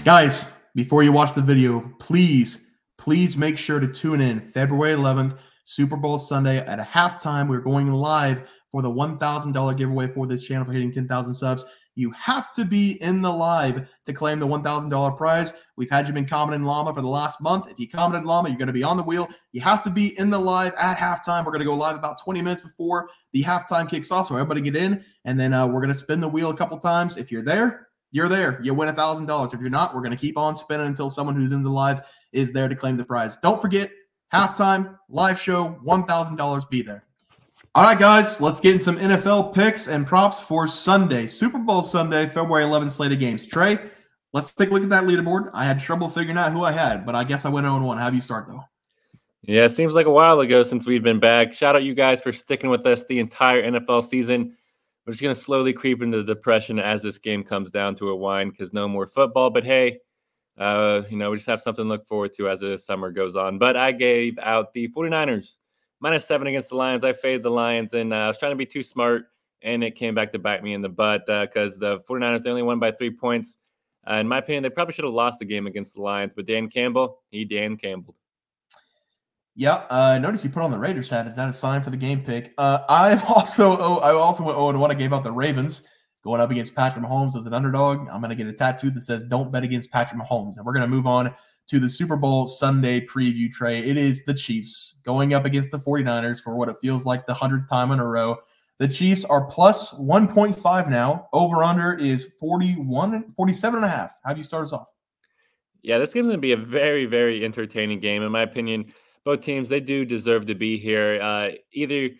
Guys, before you watch the video, please make sure to tune in February 11th, Super Bowl Sunday at a halftime. We're going live for the $1,000 giveaway for this channel for hitting 10,000 subs. You have to be in the live to claim the $1,000 prize. We've had you been commenting Llama for the last month. If you commented Llama, you're going to be on the wheel. You have to be in the live at halftime. We're going to go live about 20 minutes before the halftime kicks off, so everybody get in, and then we're going to spin the wheel a couple times. If you're there, you're there. You win $1,000. If you're not, we're going to keep on spinning until someone who's in the live is there to claim the prize. Don't forget, halftime, live show, $1,000. Be there. All right, guys, let's get in some NFL picks and props for Sunday. Super Bowl Sunday, February 11th slate of games. Trey, let's take a look at that leaderboard. I had trouble figuring out who I had, but I guess I went 0-1. How do you start, though? Yeah, it seems like a while ago since we've been back. Shout out you guys for sticking with us the entire NFL season. We're just going to slowly creep into depression as this game comes down to a wind because no more football. But hey, we just have something to look forward to as the summer goes on. But I gave out the 49ers. -7 against the Lions. I faded the Lions, and I was trying to be too smart, and it came back to bite me in the butt because the 49ers, they only won by 3 points. In my opinion, they probably should have lost the game against the Lions, but Dan Campbell, he Dan Campbelled. Yeah, notice you put on the Raiders hat. Is that a sign for the game pick? I also went 0-1. I gave out the Ravens going up against Patrick Mahomes as an underdog. I'm going to get a tattoo that says "Don't bet against Patrick Mahomes," and we're going to move on to the Super Bowl Sunday preview, Trey. It is the Chiefs going up against the 49ers for what it feels like the 100th time in a row. The Chiefs are plus 1.5 now. Over-under is 47.5. How do you start us off? Yeah, this game is going to be a very, very entertaining game. In my opinion, both teams, they do deserve to be here. Either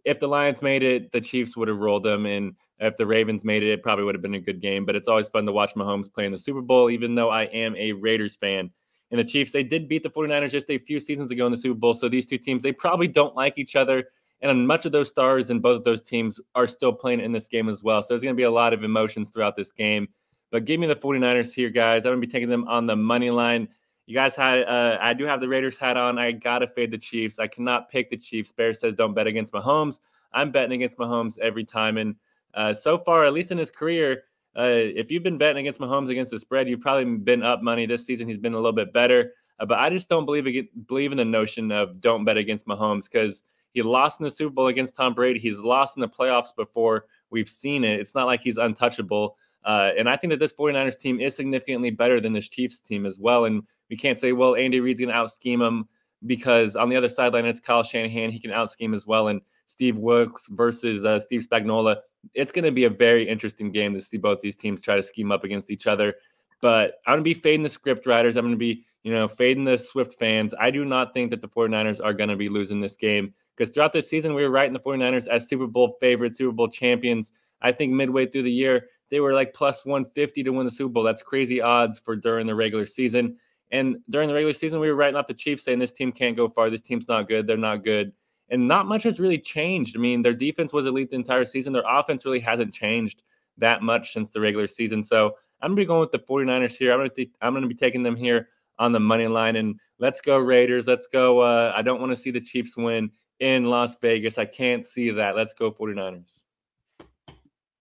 if the Lions made it, the Chiefs would have rolled them, and if the Ravens made it, it probably would have been a good game. But it's always fun to watch Mahomes play in the Super Bowl, even though I am a Raiders fan. And the Chiefs, they did beat the 49ers just a few seasons ago in the Super Bowl. So these two teams, they probably don't like each other. And much of those stars in both of those teams are still playing in this game as well. So there's going to be a lot of emotions throughout this game. But give me the 49ers here, guys. I'm going to be taking them on the money line. You guys had, I do have the Raiders hat on. I got to fade the Chiefs. I cannot pick the Chiefs. Bear says don't bet against Mahomes. I'm betting against Mahomes every time. And so far, at least in his career, if you've been betting against Mahomes against the spread, you've probably been up money this season. He's been a little bit better. But I just don't believe in the notion of don't bet against Mahomes because he lost in the Super Bowl against Tom Brady. He's lost in the playoffs before. We've seen it. It's not like he's untouchable. And I think that this 49ers team is significantly better than this Chiefs team as well. And we can't say, well, Andy Reid's going to out-scheme him because on the other sideline, it's Kyle Shanahan. He can out-scheme as well. And Steve Wilkes versus Steve Spagnuolo. It's going to be a very interesting game to see both these teams try to scheme up against each other. But I'm going to be fading the script writers. I'm going to be, fading the Swift fans. I do not think that the 49ers are going to be losing this game because throughout this season, we were writing the 49ers as Super Bowl favorites, Super Bowl champions. I think midway through the year, they were like plus 150 to win the Super Bowl. That's crazy odds for during the regular season. And during the regular season, we were writing off the Chiefs saying this team can't go far. This team's not good. They're not good. And not much has really changed. I mean, their defense was elite the entire season. Their offense really hasn't changed that much since the regular season. So I'm going to be going with the 49ers here. I'm going to be taking them here on the money line. And let's go Raiders. Let's go. I don't want to see the Chiefs win in Las Vegas. I can't see that. Let's go 49ers.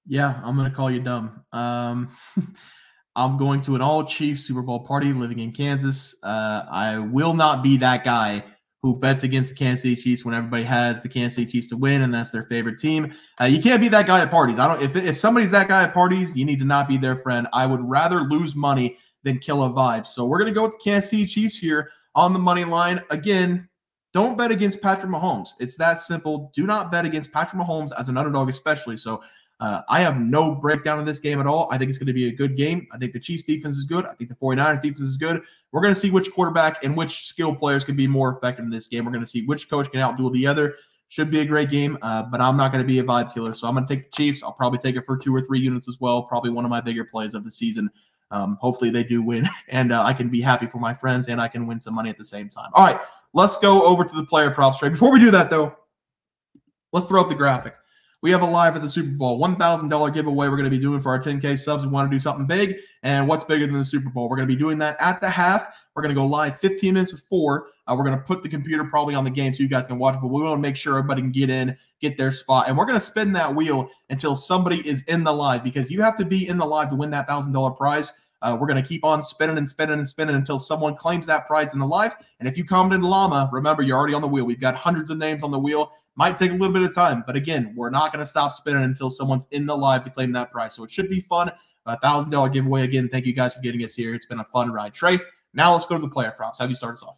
Yeah, I'm going to call you dumb. I'm going to an all-Chiefs Super Bowl party living in Kansas. I will not be that guy who bets against the Kansas City Chiefs when everybody has the Kansas City Chiefs to win and that's their favorite team. You can't be that guy at parties. If somebody's that guy at parties, you need to not be their friend. I would rather lose money than kill a vibe. So we're going to go with the Kansas City Chiefs here on the money line. Again, don't bet against Patrick Mahomes. It's that simple. Do not bet against Patrick Mahomes as an underdog especially. So I have no breakdown of this game at all. I think it's going to be a good game. I think the Chiefs defense is good. I think the 49ers defense is good. We're going to see which quarterback and which skill players can be more effective in this game. We're going to see which coach can outduel the other. Should be a great game, but I'm not going to be a vibe killer. So I'm going to take the Chiefs. I'll probably take it for 2 or 3 units as well. Probably one of my bigger plays of the season. Hopefully they do win, and I can be happy for my friends, and I can win some money at the same time. All right, let's go over to the player props trade. Before we do that, though, let's throw up the graphic. We have a live at the Super Bowl, $1,000 giveaway we're going to be doing for our 10K subs. We want to do something big, and what's bigger than the Super Bowl? We're going to be doing that at the half. We're going to go live 15 minutes before. We're going to put the computer probably on the game so you guys can watch, but we want to make sure everybody can get in, get their spot, and we're going to spin that wheel until somebody is in the live because you have to be in the live to win that $1,000 prize. We're going to keep on spinning and spinning and spinning until someone claims that prize in the live. And if you commented llama, remember, you're already on the wheel. We've got hundreds of names on the wheel. Might take a little bit of time, but again, we're not going to stop spinning until someone's in the live to claim that prize. So it should be fun. $1,000 giveaway. Again, thank you guys for getting us here. It's been a fun ride. Trey, now let's go to the player props. Have you start us off?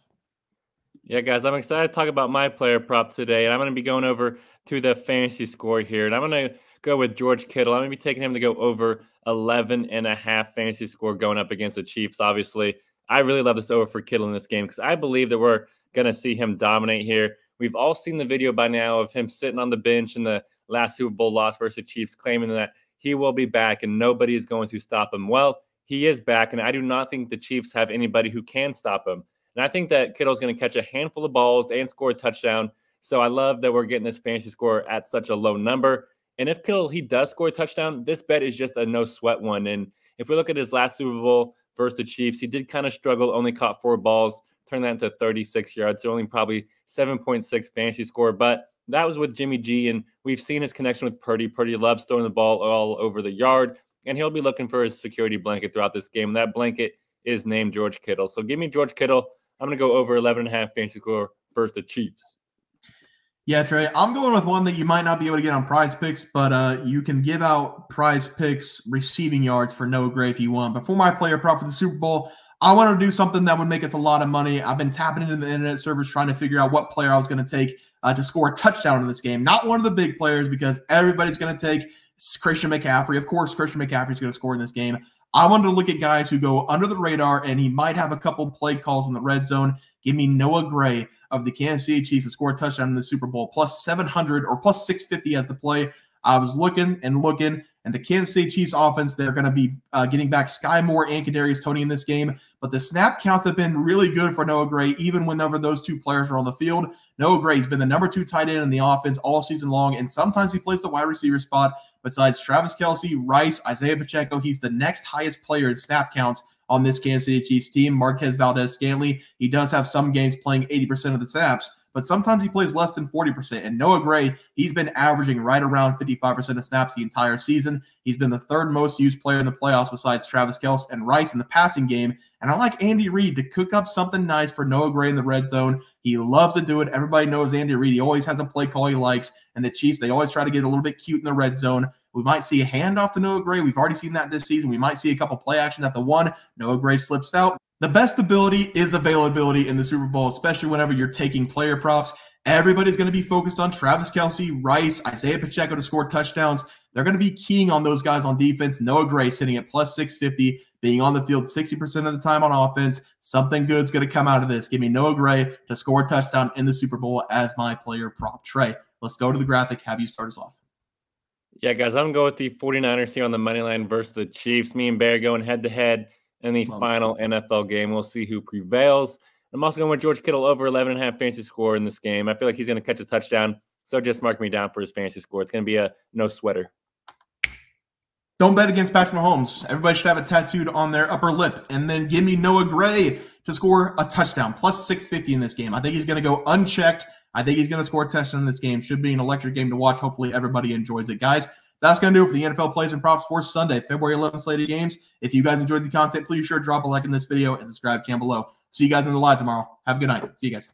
Yeah, guys, I'm excited to talk about my player prop today, and I'm going to be going over to the fantasy score here, and I'm going to go with George Kittle. I'm going to be taking him to go over 11.5 fantasy score going up against the Chiefs, obviously. I really love this over for Kittle in this game because I believe that we're going to see him dominate here. We've all seen the video by now of him sitting on the bench in the last Super Bowl loss versus the Chiefs, claiming that he will be back and nobody is going to stop him. Well, he is back, and I do not think the Chiefs have anybody who can stop him. And I think that Kittle's going to catch a handful of balls and score a touchdown. So I love that we're getting this fantasy score at such a low number. And if Kittle, he does score a touchdown, this bet is just a no sweat one. And if we look at his last Super Bowl versus the Chiefs, he did kind of struggle, only caught 4 balls, turned that into 36 yards, so only probably 7.6 fantasy score. But that was with Jimmy G, and we've seen his connection with Purdy. Purdy loves throwing the ball all over the yard, and he'll be looking for his security blanket throughout this game. And that blanket is named George Kittle. So give me George Kittle. I'm going to go over 11.5 fantasy score versus the Chiefs. Yeah, Trey, I'm going with one that you might not be able to get on PrizePicks, but you can give out PrizePicks receiving yards for Noah Gray if you want. But for my player prop for the Super Bowl, I want to do something that would make us a lot of money. I've been tapping into the internet servers trying to figure out what player I was going to take to score a touchdown in this game. Not one of the big players because everybody's going to take Christian McCaffrey. Of course, Christian McCaffrey's going to score in this game. I wanted to look at guys who go under the radar, and he might have a couple play calls in the red zone. Give me Noah Gray of the Kansas City Chiefs to score a touchdown in the Super Bowl, plus 700 or plus 650 as the play. I was looking, and the Kansas City Chiefs offense, they're going to be getting back Sky Moore and Kadarius Toney in this game. But the snap counts have been really good for Noah Gray, even whenever those two players are on the field. Noah Gray's been the number 2 tight end in the offense all season long, and sometimes he plays the wide receiver spot. Besides Travis Kelce, Rice, Isaiah Pacheco, he's the next highest player in snap counts on this Kansas City Chiefs team. Marquez Valdez-Scantling, he does have some games playing 80% of the snaps, but sometimes he plays less than 40%. And Noah Gray, he's been averaging right around 55% of snaps the entire season. He's been the 3rd most used player in the playoffs besides Travis Kelce and Rice in the passing game. And I like Andy Reid to cook up something nice for Noah Gray in the red zone. He loves to do it. Everybody knows Andy Reid. He always has a play call he likes. And the Chiefs, they always try to get a little bit cute in the red zone. We might see a handoff to Noah Gray. We've already seen that this season. We might see a couple play action at the 1. Noah Gray slips out. The best ability is availability in the Super Bowl, especially whenever you're taking player props. Everybody's going to be focused on Travis Kelce, Rice, Isaiah Pacheco to score touchdowns. They're going to be keying on those guys on defense. Noah Gray sitting at plus 650, being on the field 60% of the time on offense. Something good's going to come out of this. Give me Noah Gray to score a touchdown in the Super Bowl as my player prop. Trey, let's go to the graphic. Have you start us off? Yeah, guys, I'm going to go with the 49ers here on the money line versus the Chiefs. Me and Bear going head-to-head in the final NFL game. We'll see who prevails. I'm also going with George Kittle over 11.5 fantasy score in this game. I feel like he's going to catch a touchdown, so just mark me down for his fantasy score. It's going to be a no sweater. Don't bet against Patrick Mahomes. Everybody should have it tattooed on their upper lip. And then give me Noah Gray to score a touchdown, plus 650 in this game. I think he's going to go unchecked. I think he's going to score a touchdown in this game. Should be an electric game to watch. Hopefully everybody enjoys it. Guys, that's going to do it for the NFL plays and props for Sunday, February 11th slated games. If you guys enjoyed the content, please sure drop a like in this video and subscribe down below. See you guys in the live tomorrow. Have a good night. See you guys.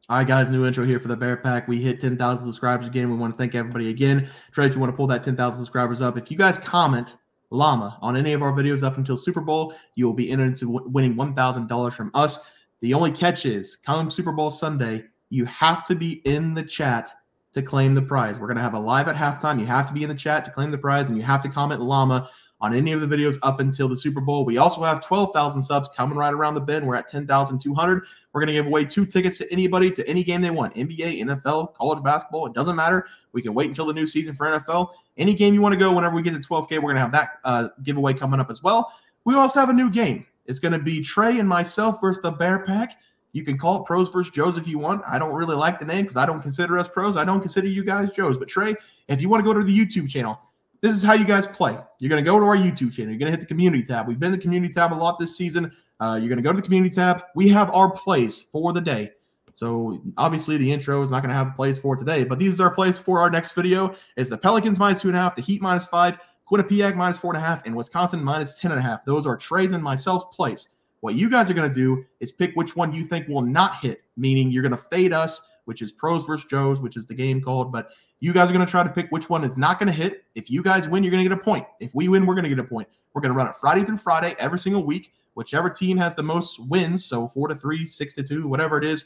All right, guys, new intro here for the Bear Pack. We hit 10,000 subscribers again. We want to thank everybody again. Trey, if you want to pull that 10,000 subscribers up, if you guys comment llama on any of our videos up until Super Bowl, you will be entered into winning $1,000 from us. The only catch is, come Super Bowl Sunday, you have to be in the chat to claim the prize. We're going to have a live at halftime. You have to be in the chat to claim the prize, and you have to comment llama on any of the videos up until the Super Bowl. We also have 12,000 subs coming right around the bend. We're at 10,200. We're going to give away 2 tickets to anybody to any game they want. NBA, NFL, college basketball. It doesn't matter. We can wait until the new season for NFL. Any game you want to go, whenever we get to 12K, we're going to have that giveaway coming up as well. We also have a new game. It's going to be Trey and myself versus the Bear Pack. You can call it Pros versus Joes if you want. I don't really like the name because I don't consider us pros. I don't consider you guys Joes. But Trey, if you want to go to the YouTube channel, this is how you guys play. You're going to go to our YouTube channel. You're going to hit the community tab. We've been in the community tab a lot this season. You're going to go to the community tab. We have our plays for the day. So obviously the intro is not going to have plays for today, but these are our plays for our next video. It's the Pelicans -2.5, the Heat -5, Quinnipiac -4.5, and Wisconsin -10.5. Those are Trey's and myself's plays. What you guys are going to do is pick which one you think will not hit, meaning you're going to fade us, which is Pros versus Joes, which is the game called. But you guys are going to try to pick which one is not going to hit. If you guys win, you're going to get a point. If we win, we're going to get a point. We're going to run it Friday through Friday every single week. Whichever team has the most wins, so 4-3, 6-2, whatever it is,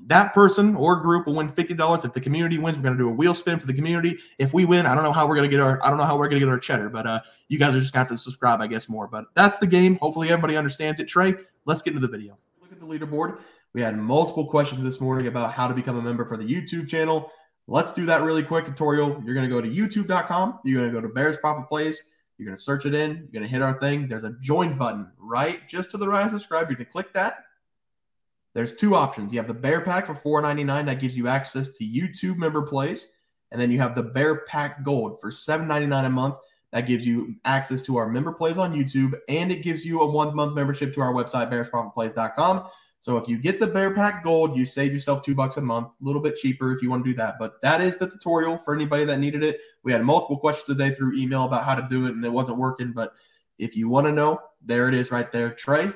that person or group will win $50. If the community wins, we're going to do a wheel spin for the community. If we win, I don't know how we're going to get our cheddar, but you guys are just going to have to subscribe, I guess, more. But that's the game. Hopefully everybody understands it. Trey, let's get into the video. Look at the leaderboard. We had multiple questions this morning about how to become a member for the YouTube channel. Let's do that really quick tutorial. You're going to go to youtube.com. You're going to go to Bears Profit Plays. You're going to search it in. You're going to hit our thing. There's a join button right just to the right of subscribe. You can click that. There's two options. You have the Bear Pack for $4.99. That gives you access to YouTube member plays. And then you have the Bear Pack Gold for $7.99 a month. That gives you access to our member plays on YouTube. And it gives you a 1-month membership to our website, bearsprofitplays.com. So if you get the Bear Pack Gold, you save yourself $2 a month. A little bit cheaper if you want to do that. But that is the tutorial for anybody that needed it. We had multiple questions today through email about how to do it, and it wasn't working. But if you want to know, there it is right there. Trey,